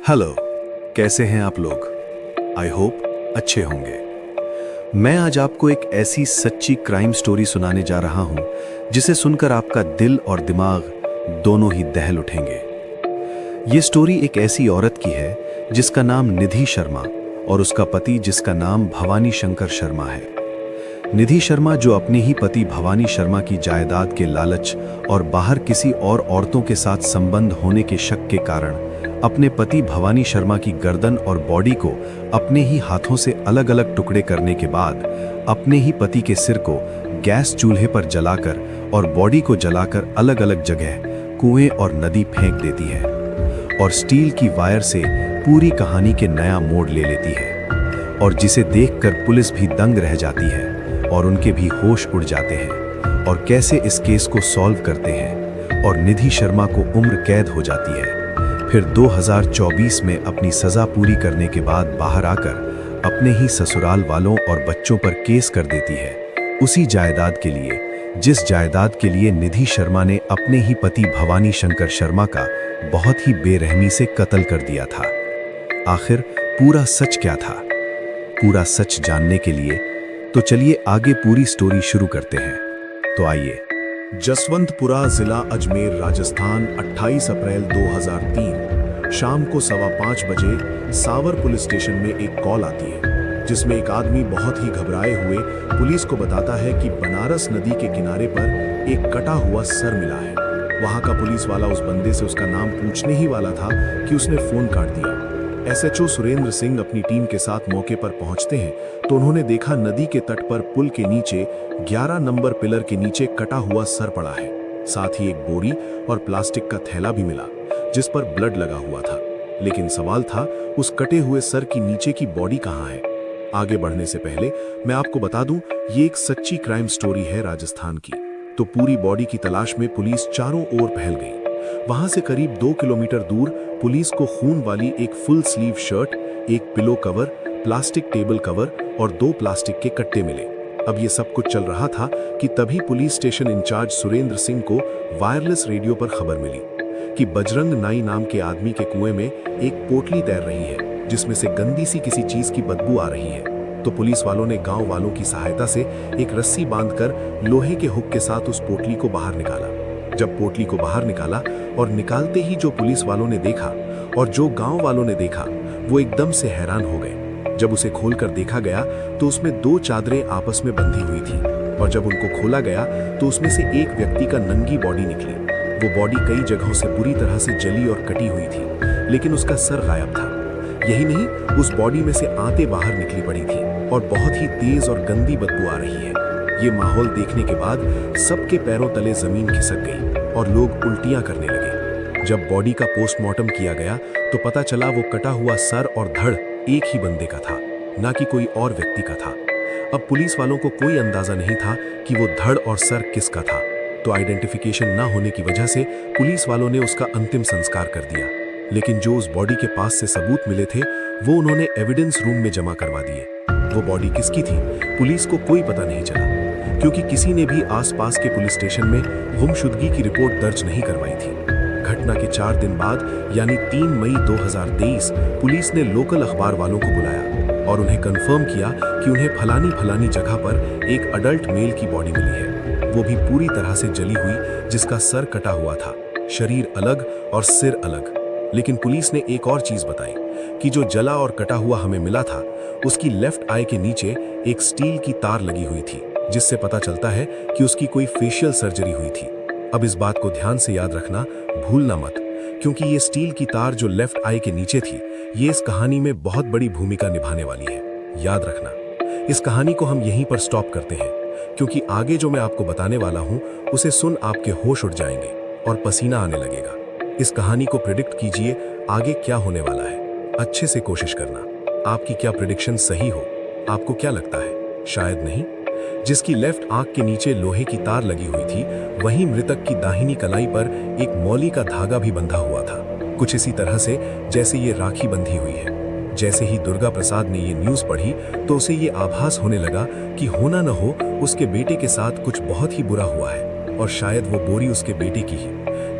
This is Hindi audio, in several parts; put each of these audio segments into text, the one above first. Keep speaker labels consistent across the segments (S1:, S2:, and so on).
S1: हेलो, कैसे हैं आप लोग? आई होप अच्छे होंगे। मैं आज आपको एक ऐसी सच्ची क्राइम स्टोरी सुनाने जा रहा हूं जिसे सुनकर आपका दिल और दिमाग दोनों ही दहल उठेंगे। ये स्टोरी एक ऐसी औरत की है जिसका नाम निधि शर्मा और उसका पति जिसका नाम भवानी शंकर शर्मा है। निधि शर्मा जो अपने ही पति भवानी शर्मा की जायदाद के लालच और बाहर किसी और औरतों के साथ संबंध होने के शक के कारण अपने पति भवानी शर्मा की गर्दन और बॉडी को अपने ही हाथों से अलग-अलग टुकड़े करने के बाद अपने ही पति के सिर को गैस चूल्हे पर जलाकर और बॉडी को जलाकर अलग-अलग जगह कुएं और नदी फेंक देती है और स्टील की वायर से पूरी कहानी के नया मोड़ ले लेती है और जिसे देखकर पुलिस भी दंग रह जाती है और उनके भी होश उड़ जाते हैं और कैसे इस केस को सॉल्व करते हैं और निधि शर्मा को उम्र कैद हो जाती है। फिर 2024 में अपनी सजा पूरी करने के बाद बाहर आकर अपने ही ससुराल वालों और बच्चों पर केस कर देती है, उसी जायदाद के लिए जिस जायदाद के लिए निधि शर्मा ने अपने ही पति भवानी शंकर शर्मा का बहुत ही बेरहमी से कत्ल कर दिया था। आखिर पूरा सच क्या था? पूरा सच जानने के लिए तो चलिए आगे पूरी स्टोरी शुरू करते हैं। तो आइए।
S2: जसवंतपुरा जिला अजमेर राजस्थान 28 अप्रैल 2003 शाम को 5:15 बजे सावर पुलिस स्टेशन में एक कॉल आती है जिसमें एक आदमी बहुत ही घबराए हुए पुलिस को बताता है कि बनारस नदी के किनारे पर एक कटा हुआ सर मिला है। वहां का पुलिस वाला उस बंदे से उसका नाम पूछने ही वाला था कि उसने फोन काट दिया। एसएचओ सुरेंद्र सिंह अपनी टीम के साथ मौके पर पहुंचते हैं तो उन्होंने देखा नदी के तट पर पुल के नीचे 11 नंबर पिलर के नीचे कटा हुआ सर पड़ा है। साथ ही एक बोरी और प्लास्टिक का थैला भी मिला जिस पर ब्लड लगा हुआ था। लेकिन सवाल था उस कटे हुए सर की नीचे की बॉडी कहाँ है। आगे बढ़ने से पहले मैं आपको बता दूं, ये एक सच्ची क्राइम स्टोरी है राजस्थान की। तो पूरी बॉडी की तलाश में पुलिस चारों ओर फैल गई। वहां से करीब 2 किलोमीटर दूर पुलिस को खून वाली एक फुल स्लीव शर्ट, एक pillow cover, plastic table cover और 2 प्लास्टिक के कट्टे मिले। अब ये सब कुछ चल रहा था कि तभी police station in charge Surendra Singh को वायरलेस रेडियो पर खबर मिली कि बजरंग नाई नाम के आदमी के कुएं में एक पोटली तैर रही है जिसमें से गंदी सी किसी चीज की बदबू आ रही है। तो पुलिस वालों ने गांव वालों की सहायता से एक रस्सी बांधकर लोहे के हुक के साथ उस पोटली को बाहर निकाला। जब पोटली को बाहर निकाला और निकालते ही जो पुलिस वालों ने देखा और जो गांव वालों ने देखा वो एकदम से हैरान हो गए। जब उसे खोलकर देखा गया तो उसमें 2 चादरें आपस में बंधी हुई थी और जब उनको खोला गया तो उसमें से एक व्यक्ति का नंगी बॉडी निकली। वो बॉडी कई जगहों से बुरी तरह से जली और कटी हुई थी लेकिन उसका सर गायब था। यही नहीं, उस बॉडी में से आंतें बाहर निकली पड़ी थी और बहुत ही तेज और गंदी बदबू आ रही है। ये माहौल देखने के बाद सबके पैरों तले जमीन खिसक गई और लोग उल्टियां करने लगे। जब बॉडी का पोस्टमार्टम किया गया तो पता चला वो कटा हुआ सर और धड़ एक ही बंदे का था, ना कि कोई और व्यक्ति का था। अब पुलिस वालों को कोई अंदाजा नहीं था कि वो धड़ और सर किसका था, तो आइडेंटिफिकेशन ना होने की वजह से पुलिस वालों ने उसका अंतिम संस्कार कर दिया। लेकिन जो उस बॉडी के पास से सबूत मिले थे वो उन्होंने एविडेंस रूम में जमा करवा दिए। वो बॉडी किसकी थी पुलिस को कोई पता नहीं चला क्योंकि किसी ने भी आसपास के पुलिस स्टेशन में गुमशुदगी की रिपोर्ट दर्ज नहीं करवाई थी। घटना के 4 दिन बाद यानी 3 मई 2023 पुलिस ने लोकल अखबार वालों को बुलाया और उन्हें कंफर्म किया कि उन्हें फलानी जगह पर एक अडल्ट मेल की बॉडी मिली है, वो भी पूरी तरह से जली हुई, जिसका सर कटा हुआ था, शरीर अलग और सिर अलग। लेकिन पुलिस ने एक और चीज बताई कि जो जला और कटा हुआ हमें मिला था उसकी लेफ्ट आई के नीचे एक स्टील की तार लगी हुई थी जिससे पता चलता है कि उसकी कोई फेशियल सर्जरी हुई थी। अब इस बात को ध्यान से याद रखना, भूलना मत, क्योंकि ये स्टील की तार जो लेफ्ट आई के नीचे थी ये इस कहानी में बहुत बड़ी भूमिका निभाने वाली है। याद रखना। इस कहानी को हम यहीं पर स्टॉप करते हैं क्योंकि आगे जो मैं आपको बताने वाला हूं उसे सुन आपके होश उड़ जाएंगे और पसीना आने लगेगा। इस कहानी को प्रिडिक्ट कीजिए आगे क्या होने वाला है। अच्छे से कोशिश करना। आपकी क्या प्रिडिक्शन सही हो? आपको क्या लगता है? शायद नहीं। जिसकी लेफ्ट आंख के नीचे लोहे की तार लगी हुई थी वहीं मृतक की दाहिनी कलाई पर एक मौली का धागा भी बंधा हुआ था, कुछ इसी तरह से जैसे ये राखी बंधी हुई है। जैसे ही दुर्गा प्रसाद ने ये न्यूज पढ़ी तो उसे ये आभास होने लगा कि होना न हो उसके बेटे के साथ कुछ बहुत ही बुरा हुआ है और शायद वो बोरी उसके बेटे की ही,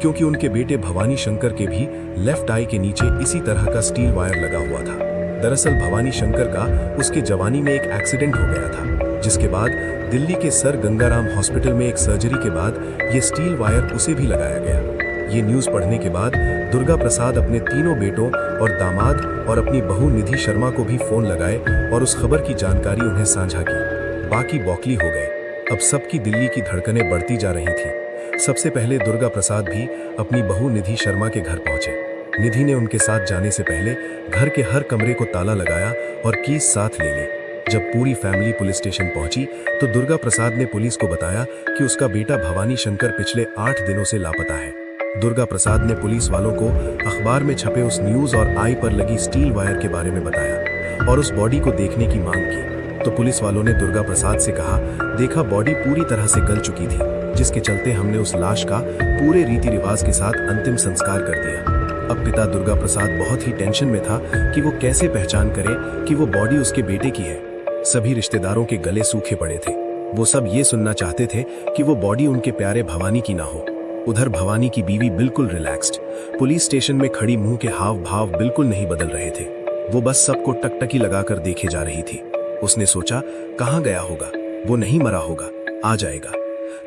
S2: क्योंकि उनके बेटे भवानी शंकर के भी लेफ्ट आई के नीचे इसी तरह का स्टील वायर लगा हुआ था। दरअसल भवानी शंकर का उसके जवानी में एक एक्सीडेंट हो गया था, जिसके बाद दिल्ली के सर गंगाराम हॉस्पिटल में एक सर्जरी के बाद ये स्टील वायर उसे भी लगाया गया। ये न्यूज़ पढ़ने के बाद दुर्गा प्रसाद अपने तीनों बेटों और दामाद और अपनी बहू निधि शर्मा को भी फोन लगाए और उस खबर की जानकारी उन्हें साझा की। बाकी बौखली हो गए। अब सबकी दिल्ली की धड़कनें बढ़ती जा रही थी। सबसे पहले दुर्गा प्रसाद भी अपनी बहू निधि शर्मा के घर पहुंचे। निधि ने उनके साथ जाने से पहले घर के हर कमरे को ताला लगाया और कीज साथ ले ली। जब पूरी फैमिली पुलिस स्टेशन पहुंची तो दुर्गा प्रसाद ने पुलिस को बताया कि उसका बेटा भवानी शंकर पिछले 8 दिनों से लापता है। दुर्गा प्रसाद ने पुलिस वालों को अखबार में छपे उस न्यूज और आई पर लगी स्टील वायर के बारे में बताया और उस बॉडी को देखने की मांग की। तो पुलिस वालों ने दुर्गा प्रसाद से कहा, देखा बॉडी पूरी तरह से गल चुकी थी, जिसके चलते हमने उस लाश का पूरे रीति रिवाज के साथ अंतिम संस्कार कर दिया। अब पिता दुर्गा प्रसाद बहुत ही टेंशन में था कि वो कैसे पहचान करे कि वो बॉडी उसके बेटे की है। सभी रिश्तेदारों के गले सूखे पड़े थे। वो सब ये सुनना चाहते थे कि वो बॉडी उनके प्यारे भवानी की ना हो। उधर भवानी की बीवी बिल्कुल रिलैक्स्ड, पुलिस स्टेशन में खड़ी मुंह के हाव भाव बिल्कुल नहीं बदल रहे थे। वो बस सबको टकटकी लगाकर देखे जा रही थी। उसने सोचा, कहाँ गया होगा, वो नहीं मरा होगा, आ जाएगा।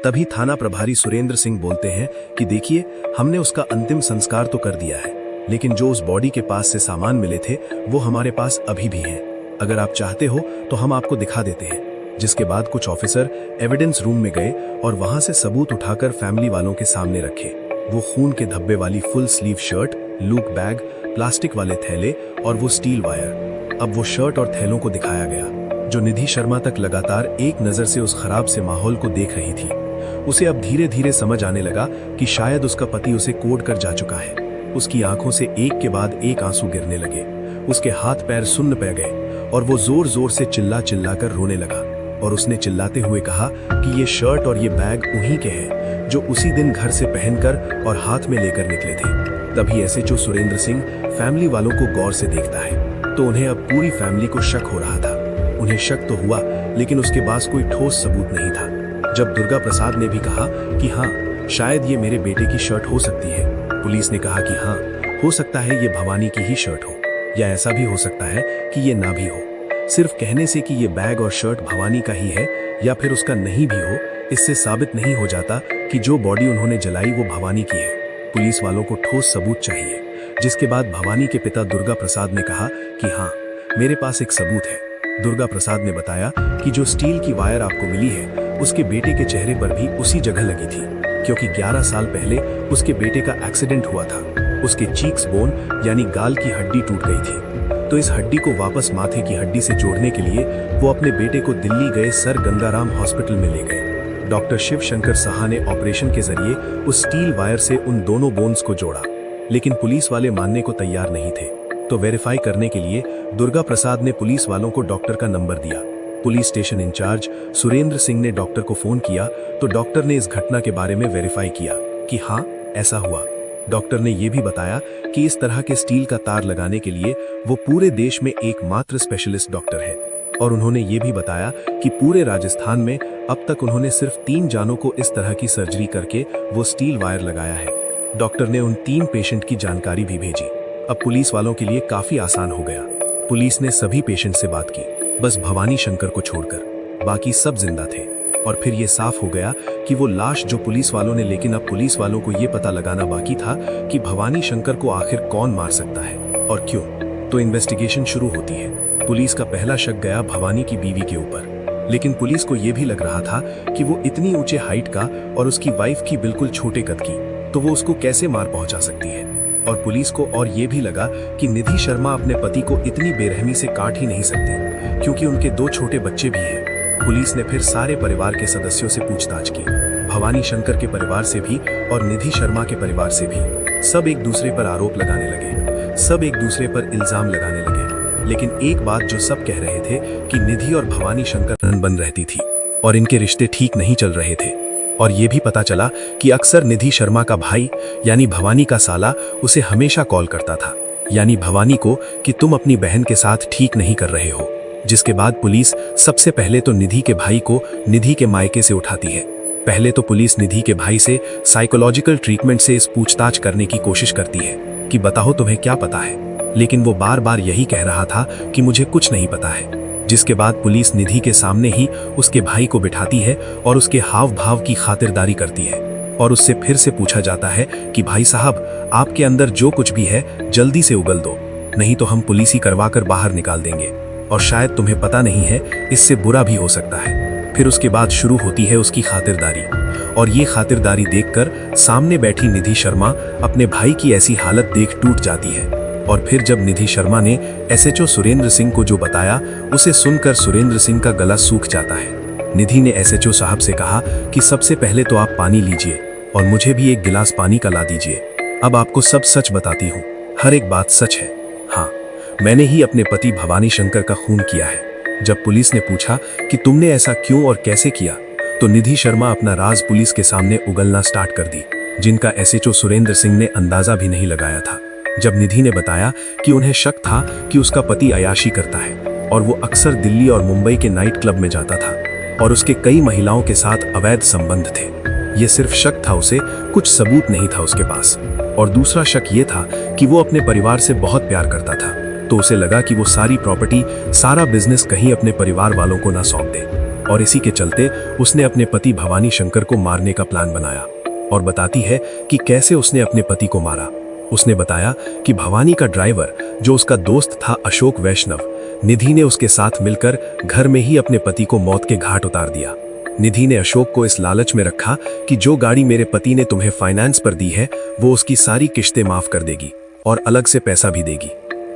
S2: तभी थाना प्रभारी सुरेंद्र सिंह बोलते हैं कि देखिए, हमने उसका अंतिम संस्कार तो कर दिया है, लेकिन जो उस बॉडी के पास से सामान मिले थे वो हमारे पास अभी भी हैं। अगर आप चाहते हो तो हम आपको दिखा देते हैं। जिसके बाद कुछ ऑफिसर एविडेंस रूम में गए और वहां से सबूत उठाकर फैमिली वालों के सामने रखे। वो खून के धब्बे वाली full sleeve shirt, look bag, plastic वाले थैले और वो स्टील वायर। अब वो शर्ट और थैलों को दिखाया गया, जो निधि शर्मा तक लगातार एक नजर से उस खराब से माहौल को देख रही थी। उसे अब धीरे धीरे समझ आने लगा कि शायद उसका पति उसे कोड कर जा चुका है। उसकी आंखों से एक के बाद एक आंसू गिरने लगे। उसके हाथ पैर सुन्न पै गए और वो जोर जोर से चिल्ला चिल्ला कर रोने लगा। और उसने चिल्लाते हुए कहा कि ये शर्ट और ये बैग उन्हीं के हैं जो उसी दिन घर से पहनकर और हाथ में लेकर निकले थे। तभी एसएचओ सुरेंद्र सिंह फैमिली वालों को गौर से देखता है तो उन्हें अब पूरी फैमिली को शक हो रहा था। उन्हें शक तो हुआ, लेकिन उसके पास कोई ठोस सबूत नहीं था। जब दुर्गा प्रसाद ने भी कहा कि हाँ, शायद ये मेरे बेटे की शर्ट हो सकती है, पुलिस ने कहा कि हाँ, हो सकता है ये भवानी की ही शर्ट हो, या ऐसा भी हो सकता है कि ये ना भी हो। सिर्फ कहने से कि ये बैग और शर्ट भवानी का ही है या फिर उसका नहीं भी हो, इससे साबित नहीं हो जाता कि जो बॉडी उन्होंने जलाई वो भवानी की है। पुलिस वालों को ठोस सबूत चाहिए। जिसके बाद भवानी के पिता दुर्गा प्रसाद ने कहा कि हाँ, मेरे पास एक सबूत है। दुर्गा प्रसाद ने बताया कि जो स्टील की वायर आपको मिली है उसके बेटे के चेहरे पर भी उसी जगह लगी थी, क्योंकि 11 साल पहले उसके बेटे का एक्सीडेंट हुआ था। उसके चीक्स बोन यानी गाल की हड्डी टूट गई थी, तो इस हड्डी को वापस माथे की हड्डी से जोड़ने के लिए वो अपने बेटे को दिल्ली गए सर गंगाराम हॉस्पिटल में ले गए। डॉक्टर शिव शंकर साहा ने ऑपरेशन के जरिए उस स्टील वायर से उन दोनों बोन्स को जोड़ा, लेकिन पुलिस वाले मानने को तैयार नहीं थे। तो वेरीफाई करने के लिए दुर्गा प्रसाद ने पुलिस वालों को डॉक्टर का नंबर दिया। Police station in charge Surendra Singh ने डॉक्टर को फोन किया तो डॉक्टर ने इस घटना के बारे में वेरीफाई किया कि हाँ, ऐसा हुआ। डॉक्टर ने यह भी बताया कि इस तरह के स्टील का तार लगाने के लिए वो पूरे देश में एकमात्र स्पेशलिस्ट डॉक्टर है। और उन्होंने ये भी बताया कि पूरे राजस्थान में अब तक उन्होंने सिर्फ 3 जानों को इस तरह की सर्जरी करके वो स्टील वायर लगाया है। डॉक्टर ने उन 3 पेशेंट की जानकारी भी भेजी। अब पुलिस वालों के लिए काफी आसान हो गया। पुलिस ने सभी पेशेंट से बात की, बस भवानी शंकर को छोड़कर बाकी सब जिंदा थे। और फिर ये साफ हो गया कि वो लाश जो पुलिस वालों ने, लेकिन अब पुलिस वालों को ये पता लगाना बाकी था कि भवानी शंकर को आखिर कौन मार सकता है और क्यों। तो इन्वेस्टिगेशन शुरू होती है। पुलिस का पहला शक गया भवानी की बीवी के ऊपर, लेकिन पुलिस को यह भी लग रहा था कि वो इतनी ऊंचे हाइट का और उसकी वाइफ की बिल्कुल छोटे कद की, तो वो उसको कैसे मार पहुंचा सकती है। और पुलिस को और ये भी लगा कि निधि शर्मा अपने पति को इतनी बेरहमी से काट ही नहीं सकती, क्योंकि उनके 2 छोटे बच्चे भी हैं। पुलिस ने फिर सारे परिवार के सदस्यों से पूछताछ की, भवानी शंकर के परिवार से भी और निधि शर्मा के परिवार से भी। सब एक दूसरे पर आरोप लगाने लगे, सब एक दूसरे पर इल्जाम लगाने लगे, लेकिन एक बात जो सब कह रहे थे कि निधि और भवानी शंकर बन रहती थी और इनके रिश्ते ठीक नहीं चल रहे थे। और ये भी पता चला कि अक्सर निधि शर्मा का भाई यानी भवानी का साला उसे हमेशा कॉल करता था, यानी भवानी को, कि तुम अपनी बहन के साथ ठीक नहीं कर रहे हो। जिसके बाद पुलिस सबसे पहले तो निधि के भाई को निधि के मायके से उठाती है।
S3: पहले तो पुलिस निधि के भाई से साइकोलॉजिकल ट्रीटमेंट से इस पूछताछ करने की कोशिश करती है कि बताओ तुम्हें क्या पता है, लेकिन वो बार बार यही कह रहा था कि मुझे कुछ नहीं पता है। जिसके बाद पुलिस निधि के सामने ही उसके भाई को बिठाती है और उसके हाव भाव की खातिरदारी करती है और उससे फिर से पूछा जाता है कि भाई साहब, आपके अंदर जो कुछ भी है जल्दी से उगल दो, नहीं तो हम पुलिस ही करवा कर बाहर निकाल देंगे, और शायद तुम्हें पता नहीं है इससे बुरा भी हो सकता है। फिर उसके बाद शुरू होती है उसकी खातिरदारी, और ये खातिरदारी देखकर सामने बैठी निधि शर्मा अपने भाई की ऐसी हालत देख टूट जाती है। और फिर जब निधि शर्मा ने एसएचओ सुरेंद्र सिंह को जो बताया, उसे सुनकर सुरेंद्र सिंह का गला सूख जाता है। निधि ने एसएचओ साहब से कहा कि सबसे पहले तो आप पानी लीजिए और मुझे भी एक गिलास पानी का ला दीजिए। अब आपको सब सच बताती हूँ, हर एक बात सच है। हाँ, मैंने ही अपने पति भवानी शंकर का खून किया है। जब पुलिस ने पूछा कि तुमने ऐसा क्यों और कैसे किया, तो निधि शर्मा अपना राज पुलिस के सामने उगलना स्टार्ट कर दी, जिनका एसएचओ सुरेंद्र सिंह ने अंदाजा भी नहीं लगाया था। जब निधि ने बताया कि उन्हें शक था कि उसका पति अयाशी करता है और वो अक्सर दिल्ली और मुंबई के नाइट क्लब में जाता था और उसके कई महिलाओं के साथ अवैध संबंध थे। ये सिर्फ शक था, उसे कुछ सबूत नहीं था उसके पास। और दूसरा शक ये था कि वो अपने परिवार से बहुत प्यार करता था, तो उसे लगा कि वो सारी प्रॉपर्टी, सारा बिजनेस कहीं अपने परिवार वालों को ना सौंप दे, और इसी के चलते उसने अपने पति भवानी शंकर को मारने का प्लान बनाया। और बताती है कि कैसे उसने अपने पति को मारा। उसने बताया कि भवानी का ड्राइवर, जो उसका दोस्त था अशोक वैष्णव, निधि ने उसके साथ मिलकर घर में ही अपने पति को मौत के घाट उतार दिया। निधि ने अशोक को इस लालच में रखा कि जो गाड़ी मेरे पति ने तुम्हें फाइनेंस पर दी है वो उसकी सारी किश्तें माफ कर देगी और अलग से पैसा भी देगी।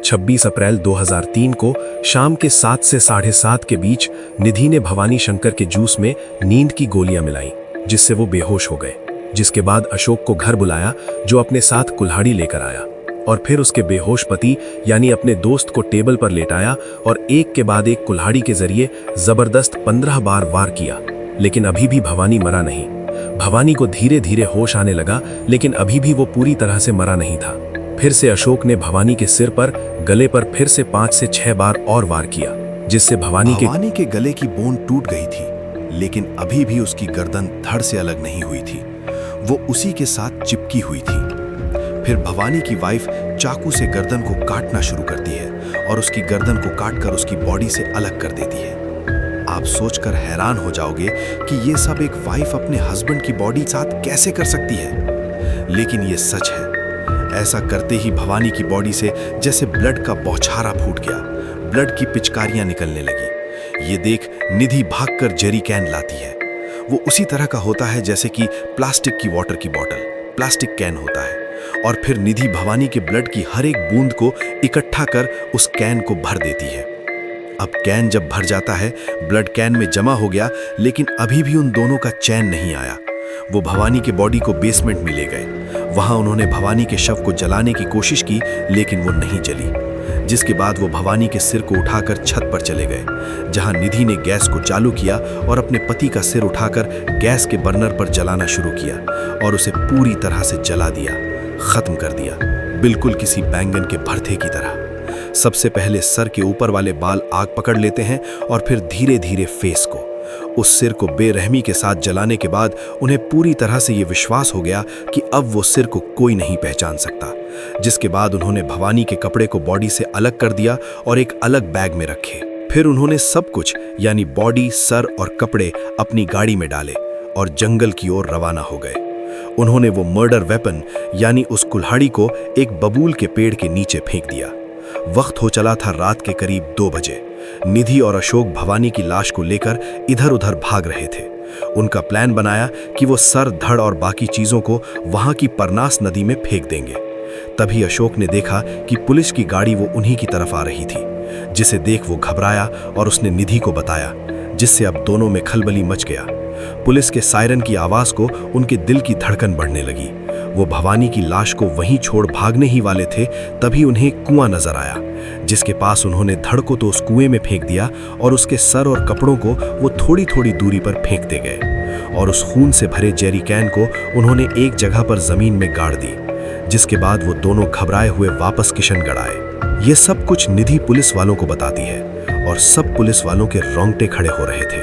S3: 26 अप्रैल 2003 को शाम के 7 से 7:30 के बीच निधि ने भवानी शंकर के जूस में नींद की गोलियां मिलाई, जिससे वो बेहोश हो गए। जिसके बाद अशोक को घर बुलाया, जो अपने साथ कुल्हाड़ी लेकर आया, और फिर उसके बेहोश पति यानी अपने दोस्त को टेबल पर लेटाया और एक के बाद एक कुल्हाड़ी के जरिए जबरदस्त 15 बार वार किया। लेकिन अभी भी भवानी मरा नहीं। भवानी को धीरे धीरे होश आने लगा, लेकिन अभी भी वो पूरी तरह से मरा नहीं था। फिर से अशोक ने भवानी के सिर पर, गले पर फिर से 5 से 6 बार और वार किया, जिससे भवानी
S1: के गले की बोन टूट गई थी, लेकिन अभी भी उसकी गर्दन धड़ से अलग नहीं हुई थी। वो उसी के साथ चिपकी हुई थी। फिर भवानी की वाइफ चाकू से गर्दन को काटना शुरू करती है और उसकी गर्दन को काटकर उसकी बॉडी से अलग कर देती है। आप सोचकर हैरान हो जाओगे कि ये सब एक वाइफ अपने हस्बैंड की बॉडी साथ कैसे कर सकती है, लेकिन ये सच है। ऐसा करते ही भवानी की बॉडी से जैसे ब्लड का बौछारा फूट गया, ब्लड की पिचकारियां निकलने लगी। ये देख निधि भागकर जेरी कैन लाती है। वो उसी तरह का होता है जैसे कि प्लास्टिक की वाटर की बोतल, प्लास्टिक कैन होता है, और फिर निधि भवानी के ब्लड की हर एक बूंद को इकट्ठा कर उस कैन को भर देती है। अब कैन जब भर जाता है, ब्लड कैन में जमा हो गया, लेकिन अभी भी उन दोनों का चैन नहीं आया। वो भवानी के बॉडी को बेसमेंट में ले गए। वहां उन्होंने भवानी के शव को जलाने की कोशिश की, लेकिन वो नहीं जली। जिसके बाद वो भवानी के सिर को उठाकर छत पर चले गए, जहां निधि ने गैस को चालू किया और अपने पति का सिर उठाकर गैस के बर्नर पर जलाना शुरू किया और उसे पूरी तरह से जला दिया, खत्म कर दिया, बिल्कुल किसी बैंगन के भरते की तरह। सबसे पहले सर के ऊपर वाले बाल आग पकड़ लेते हैं और फिर धीरे धीरे फेस को। उस सिर को बेरहमी के साथ जलाने के बाद उन्हें पूरी तरह से ये विश्वास हो गया कि अब वो सिर को कोई नहीं पहचान सकता। जिसके बाद उन्होंने भवानी के कपड़े को बॉडी से अलग कर दिया और एक अलग बैग में रखे। फिर उन्होंने सब कुछ यानी बॉडी, सर और कपड़े अपनी गाड़ी में डाले और जंगल की ओर रवाना हो गए। उन्होंने वो मर्डर वेपन यानी उस कुल्हाड़ी को एक बबूल के पेड़ के नीचे फेंक दिया। वक्त हो चला था रात के करीब 2 बजे। निधि और अशोक भवानी की लाश को लेकर इधर उधर भाग रहे थे। उनका प्लान बनाया कि वो सर, धड़ और बाकी चीजों को वहां की परनास नदी में फेंक देंगे। तभी अशोक ने देखा कि पुलिस की गाड़ी वो उन्हीं की तरफ आ रही थी, जिसे देख वो घबराया और उसने निधि को बताया, जिससे अब दोनों में खलबली मच गया। पुलिस के सायरन की आवाज को उनके दिल की धड़कन बढ़ने लगी। वो भवानी की लाश को वहीं छोड़ भागने ही वाले थे, तभी उन्हें कुआं नजर आया, जिसके पास उन्होंने धड़ को तो उस कुएं में फेंक दिया और उसके सर और कपड़ों को वो थोड़ी थोड़ी दूरी पर फेंकते गए और उस खून से भरे जेरी कैन को उन्होंने एक जगह पर जमीन में गाड़ दी। जिसके बाद वो दोनों घबराए हुए वापस किशनगढ़ आए। ये सब कुछ निधि पुलिस वालों को बताती है
S3: और सब पुलिस वालों के रोंगटे खड़े हो रहे थे।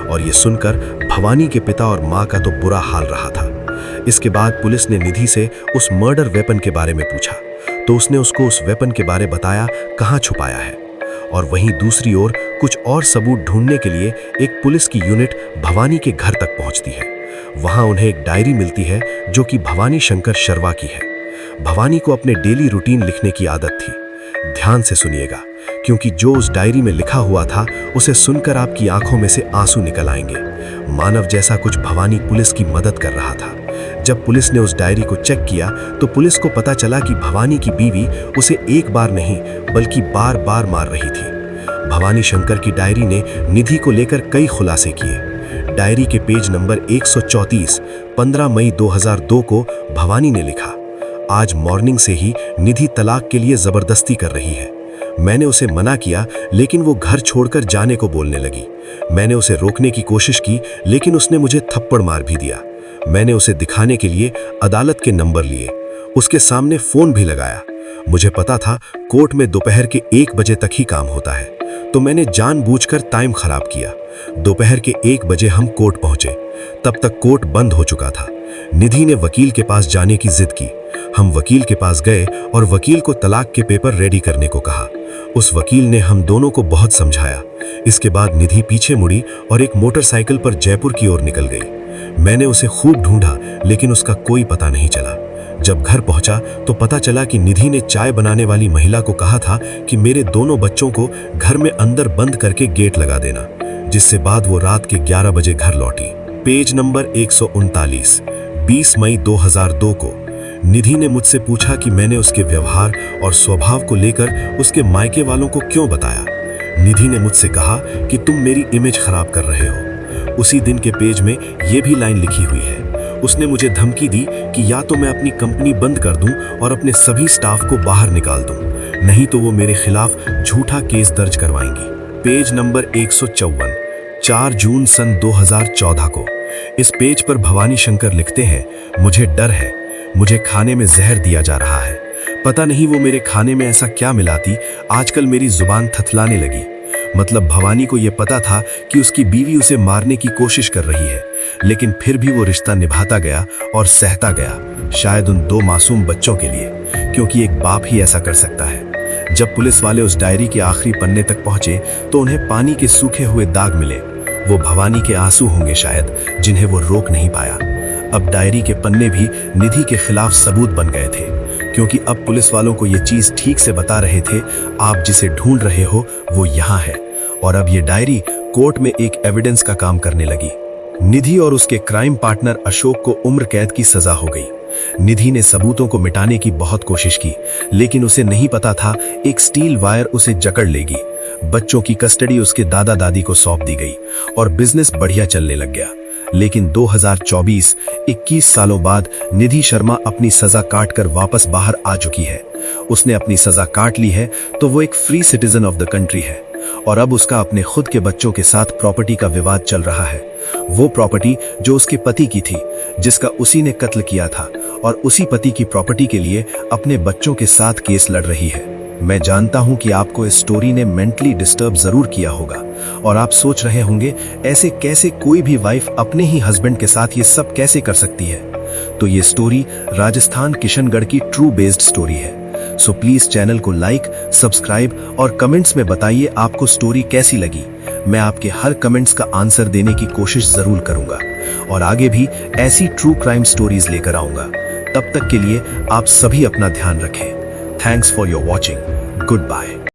S3: और ये सुनकर भवानी के पिता और माँ का तो बुरा हाल रहा था। इसके बाद पुलिस ने निधि से उस मर्डर वेपन के बारे में पूछा तो उसने उसको उस वेपन के बारे बताया कहाँ छुपाया है। और वहीं दूसरी ओर कुछ और सबूत ढूंढने के लिए एक पुलिस की यूनिट भवानी के घर तक पहुंचती है। वहां उन्हें एक डायरी मिलती है जो कि भवानी शंकर शर्मा की है। भवानी को अपने डेली रूटीन लिखने की आदत थी। ध्यान से सुनिएगा, क्योंकि जो उस डायरी में लिखा हुआ था उसे सुनकर आपकी आंखों में से आंसू निकल आएंगे। मानव जैसा कुछ भवानी पुलिस की मदद कर रहा था। जब पुलिस ने उस डायरी को चेक किया तो पुलिस को पता चला कि भवानी की बीवी उसे एक बार नहीं बल्कि बार बार मार रही थी। भवानी शंकर की डायरी ने निधि को लेकर कई खुलासे किए। डायरी के पेज नंबर 134 15 मई 2002 को भवानी ने लिखा, आज मॉर्निंग से ही निधि तलाक के लिए जबरदस्ती कर रही है। मैंने उसे मना किया लेकिन वो घर छोड़कर जाने को बोलने लगी। मैंने उसे रोकने की कोशिश की लेकिन उसने मुझे थप्पड़ मार भी दिया। मैंने उसे दिखाने के लिए अदालत के नंबर लिए, उसके सामने फोन भी लगाया। मुझे पता था कोर्ट में दोपहर के 1 बजे तक ही काम होता है, तो मैंने जानबूझकर टाइम खराब किया। दोपहर के 1 बजे हम कोर्ट पहुंचे, तब तक कोर्ट बंद हो चुका था। निधि ने वकील के पास जाने की जिद की। हम वकील के पास गए और वकील को तलाक के पेपर रेडी करने को कहा। उस वकील ने हम दोनों को बहुत समझाया। इसके बाद निधि पीछे मुड़ी और एक मोटरसाइकिल पर जयपुर की ओर निकल गई। मैंने उसे खूब ढूंढा लेकिन उसका कोई पता नहीं चला। जब घर पहुंचा तो पता चला कि निधि ने चाय बनाने वाली महिला को कहा था कि मेरे दोनों बच्चों को घर में अंदर बंद करके गेट लगा देना, जिससे बाद वो रात के 11 बजे घर लौटी। पेज नंबर 139 20 मई 2002 को निधि ने मुझसे पूछा कि मैंने उसके व्यवहार और स्वभाव को लेकर उसके मायके वालों को क्यों बताया। निधि ने मुझसे कहा कि तुम मेरी इमेज खराब कर रहे हो। उसी दिन के पेज में ये भी लाइन लिखी हुई है। उसने मुझे धमकी दी कि या तो मैं अपनी कंपनी बंद कर दूं और अपने सभी स्टाफ को बाहर निकाल दूं, नहीं तो वो मेरे खिलाफ झूठा केस दर्ज करवाएंगी। पेज नंबर 154 4 जून सन 2014 को। इस पेज पर भवानी शंकर लिखते हैं, मुझे डर है, मुझे खाने में जहर दिया जा रहा है। पता नहीं वो मेरे खाने में ऐसा क्या मिलाती, आजकल मेरी जुबान थथलाने लगी। मतलब भवानी को यह पता था कि उसकी बीवी उसे मारने की कोशिश कर रही है, लेकिन फिर भी वो रिश्ता निभाता गया और सहता गया, शायद उन 2 मासूम बच्चों के लिए, क्योंकि एक बाप ही ऐसा कर सकता है। जब पुलिस वाले उस डायरी के आखिरी पन्ने तक पहुंचे तो उन्हें पानी के सूखे हुए दाग मिले। वो भवानी के आंसू होंगे शायद, जिन्हें वो रोक नहीं पाया। अब डायरी के पन्ने भी निधि के खिलाफ सबूत बन गए थे, क्योंकि अब पुलिस वालों को ये चीज ठीक से बता रहे थे, आप जिसे ढूंढ रहे हो वो यहाँ है। और अब ये डायरी कोर्ट में एक एविडेंस का काम करने लगी। निधि और उसके क्राइम पार्टनर अशोक को उम्र कैद की सजा हो गई। निधि ने सबूतों को मिटाने की बहुत कोशिश की, लेकिन उसे नहीं पता था एक स्टील वायर उसे जकड़ लेगी। बच्चों की कस्टडी उसके दादा दादी को सौंप दी गई और बिजनेस बढ़िया चलने लग गया। लेकिन 2024 21 सालों बाद निधि शर्मा अपनी सजा काटकर वापस बाहर आ चुकी है। उसने अपनी सजा काट ली है तो वो एक free citizen of the country है और अब उसका अपने खुद के बच्चों के साथ प्रॉपर्टी का विवाद चल रहा है। वो प्रॉपर्टी जो उसके पति की थी, जिसका उसी ने कत्ल किया था, और उसी पति की प्रॉपर्टी के लिए अपने बच्चों के साथ केस लड़ रही है। मैं जानता हूं कि आपको इस स्टोरी ने मेंटली डिस्टर्ब जरूर किया होगा और आप सोच रहे होंगे ऐसे कैसे कोई भी वाइफ अपने ही हस्बैंड के साथ ये सब कैसे कर सकती है। तो ये स्टोरी राजस्थान किशनगढ़ की ट्रू बेस्ड स्टोरी है। सो प्लीज चैनल को लाइक, सब्सक्राइब और कमेंट्स में बताइए आपको स्टोरी कैसी लगी। मैं आपके हर कमेंट्स का आंसर देने की कोशिश जरूर करूंगा और आगे भी ऐसी ट्रू क्राइम स्टोरीज लेकर आऊंगा। तब तक के लिए आप सभी अपना ध्यान रखें। Thanks for your watching. Good bye.